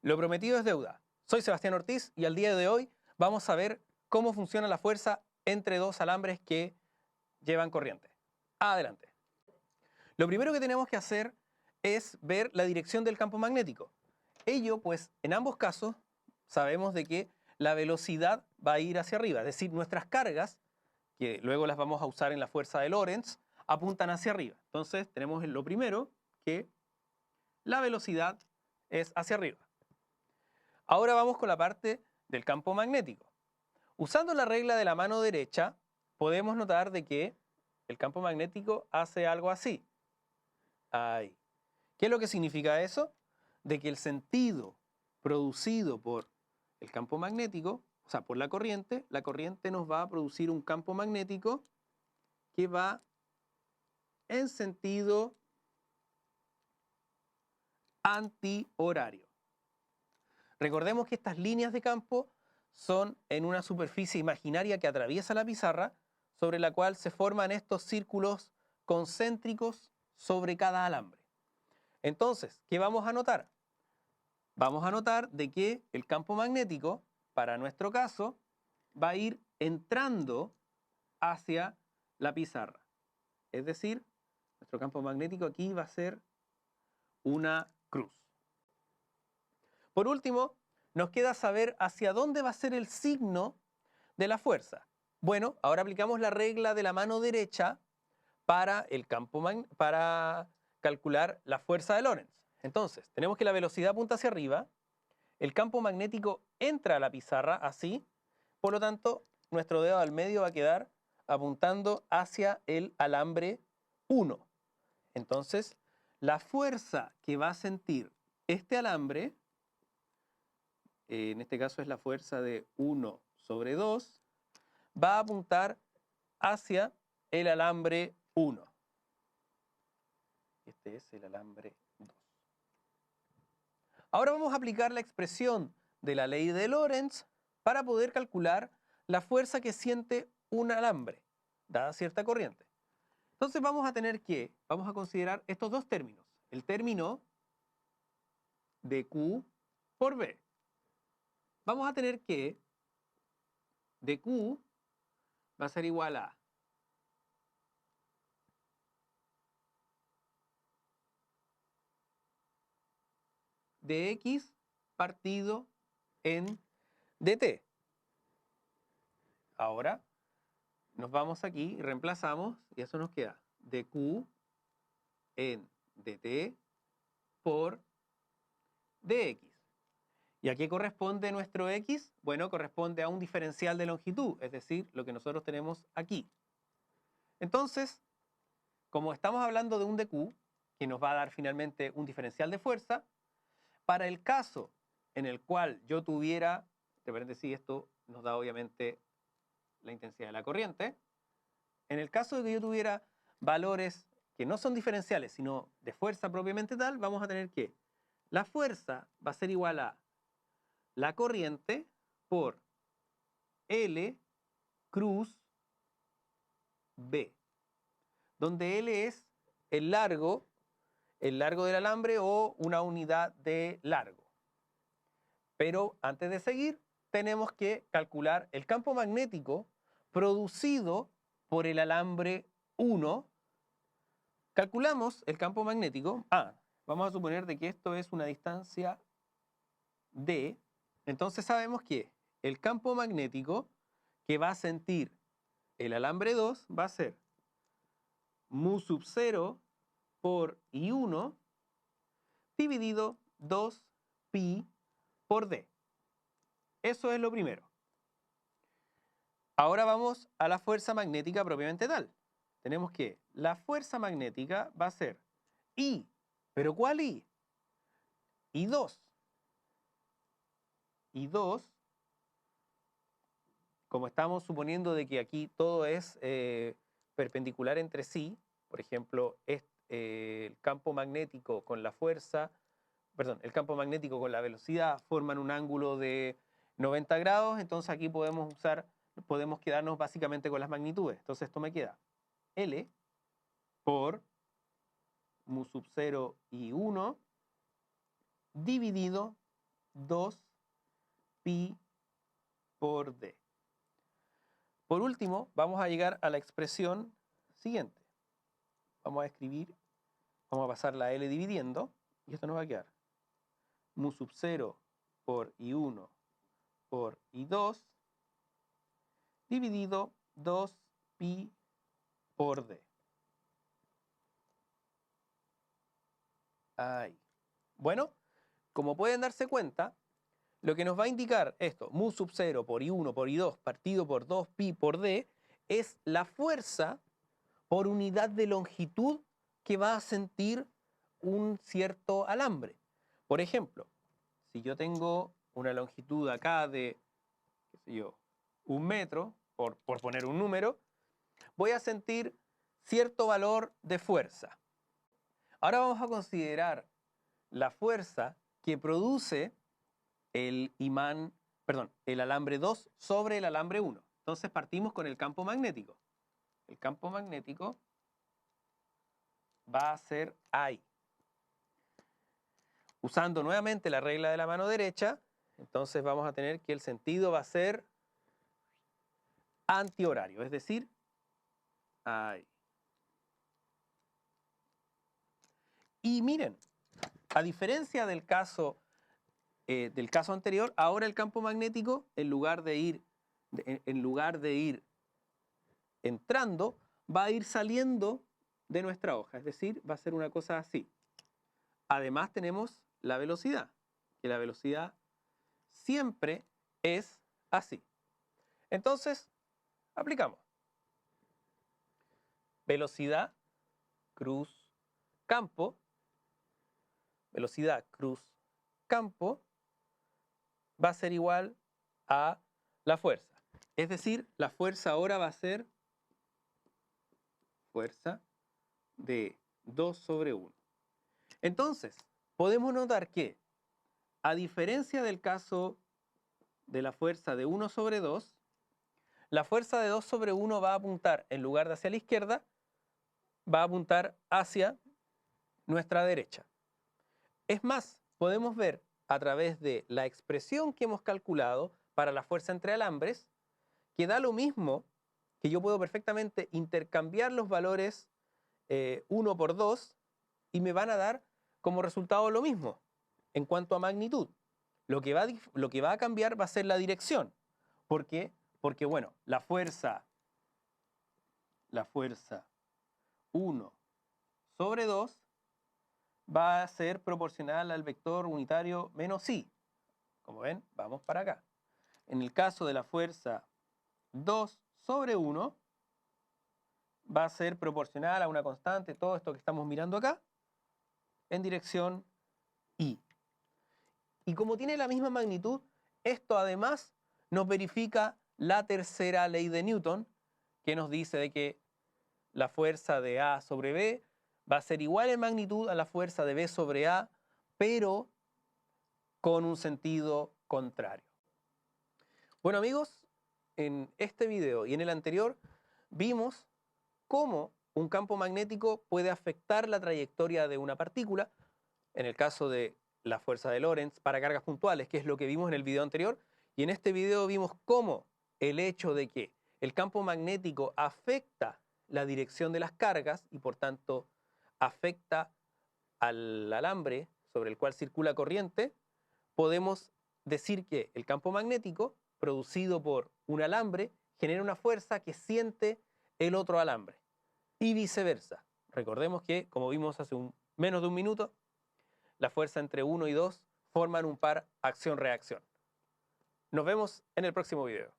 Lo prometido es deuda. Soy Sebastián Ortiz y al día de hoy vamos a ver cómo funciona la fuerza entre dos alambres que llevan corriente. Adelante. Lo primero que tenemos que hacer es ver la dirección del campo magnético. Ello, pues, en ambos casos sabemos de que la velocidad va a ir hacia arriba, es decir, nuestras cargas, que luego las vamos a usar en la fuerza de Lorentz, apuntan hacia arriba. Entonces tenemos lo primero, que la velocidad es hacia arriba. Ahora vamos con la parte del campo magnético. Usando la regla de la mano derecha, podemos notar de que el campo magnético hace algo así. Ahí. ¿Qué es lo que significa eso? De que el sentido producido por el campo magnético, o sea, por la corriente nos va a producir un campo magnético que va en sentido antihorario. Recordemos que estas líneas de campo son en una superficie imaginaria que atraviesa la pizarra, sobre la cual se forman estos círculos concéntricos sobre cada alambre. Entonces, ¿qué vamos a notar? Vamos a notar de que el campo magnético, para nuestro caso, va a ir entrando hacia la pizarra. Es decir, nuestro campo magnético aquí va a ser una cruz. Por último, nos queda saber hacia dónde va a ser el signo de la fuerza. Bueno, ahora aplicamos la regla de la mano derecha para para calcular la fuerza de Lorentz. Entonces, tenemos que la velocidad apunta hacia arriba, el campo magnético entra a la pizarra así, por lo tanto, nuestro dedo al medio va a quedar apuntando hacia el alambre 1. Entonces, la fuerza que va a sentir este alambre, en este caso es la fuerza de 1 sobre 2, va a apuntar hacia el alambre 1. Este es el alambre 2. Ahora vamos a aplicar la expresión de la ley de Lorentz para poder calcular la fuerza que siente un alambre, dada cierta corriente. Entonces vamos a considerar estos dos términos. El término de Q por B. Vamos a tener que dQ va a ser igual a dx partido en dt. Ahora nos vamos aquí y reemplazamos y eso nos queda dq en dt por dx. ¿Y a qué corresponde nuestro x? Bueno, corresponde a un diferencial de longitud, es decir, lo que nosotros tenemos aquí. Entonces, como estamos hablando de un dq, que nos va a dar finalmente un diferencial de fuerza, para el caso en el cual yo tuviera, entre paréntesis, esto nos da obviamente la intensidad de la corriente, en el caso de que yo tuviera valores que no son diferenciales, sino de fuerza propiamente tal, vamos a tener que la fuerza va a ser igual a la corriente por L cruz B, donde L es el largo del alambre o una unidad de largo. Pero antes de seguir, tenemos que calcular el campo magnético producido por el alambre 1. Calculamos el campo magnético. Vamos a suponer de que esto es una distancia D. Entonces sabemos que el campo magnético que va a sentir el alambre 2 va a ser mu sub 0 por I1 dividido 2 pi por D. Eso es lo primero. Ahora vamos a la fuerza magnética propiamente tal. Tenemos que la fuerza magnética va a ser I. ¿Pero cuál I? I2. I2, como estamos suponiendo de que aquí todo es perpendicular entre sí, por ejemplo, el campo magnético con la fuerza, el campo magnético con la velocidad forman un ángulo de 90 grados, entonces aquí podemos quedarnos básicamente con las magnitudes. Entonces esto me queda L por mu sub 0 y 1 dividido 2pi por d. Por último, vamos a llegar a la expresión siguiente. Vamos a pasar la L dividiendo, y esto nos va a quedar mu sub 0 por I1 por I2 dividido 2pi por d. Ahí. Bueno, como pueden darse cuenta, lo que nos va a indicar esto, mu sub 0 por I1 por I2 partido por 2pi por d, es la fuerza por unidad de longitud que va a sentir un cierto alambre. Por ejemplo, si yo tengo una longitud acá de, qué sé yo, 1 metro, por poner un número, voy a sentir cierto valor de fuerza. Ahora vamos a considerar la fuerza que produce el alambre 2 sobre el alambre 1. Entonces partimos con el campo magnético. El campo magnético va a ser I. Usando nuevamente la regla de la mano derecha, entonces vamos a tener que el sentido va a ser antihorario, es decir, I. Y miren, a diferencia del caso anterior, ahora el campo magnético, en lugar de ir entrando, va a ir saliendo de nuestra hoja, es decir, va a ser una cosa así. Además tenemos la velocidad, que la velocidad siempre es así. Entonces, aplicamos. Velocidad cruz campo, velocidad cruz campo, va a ser igual a la fuerza. Es decir, la fuerza ahora va a ser fuerza de 2 sobre 1. Entonces, podemos notar que, a diferencia del caso de la fuerza de 1 sobre 2, la fuerza de 2 sobre 1 va a apuntar, en lugar de hacia la izquierda, va a apuntar hacia nuestra derecha. Es más, podemos ver a través de la expresión que hemos calculado para la fuerza entre alambres, que da lo mismo, que yo puedo perfectamente intercambiar los valores 1 por 2 y me van a dar como resultado lo mismo en cuanto a magnitud. Lo que va a cambiar va a ser la dirección. ¿Por qué? Porque, bueno, la fuerza 1 sobre 2 va a ser proporcional al vector unitario menos i. Como ven, vamos para acá. En el caso de la fuerza 2 sobre 1, va a ser proporcional a una constante, todo esto que estamos mirando acá, en dirección i. Y como tiene la misma magnitud, esto además nos verifica la tercera ley de Newton, que nos dice de que la fuerza de A sobre B va a ser igual en magnitud a la fuerza de B sobre A, pero con un sentido contrario. Bueno amigos, en este video y en el anterior vimos cómo un campo magnético puede afectar la trayectoria de una partícula, en el caso de la fuerza de Lorentz para cargas puntuales, que es lo que vimos en el video anterior, y en este video vimos cómo el hecho de que el campo magnético afecta la dirección de las cargas y por tanto afecta al alambre sobre el cual circula corriente, podemos decir que el campo magnético producido por un alambre genera una fuerza que siente el otro alambre y viceversa. Recordemos que, como vimos hace menos de un minuto, la fuerza entre 1 y 2 forman un par acción-reacción. Nos vemos en el próximo video.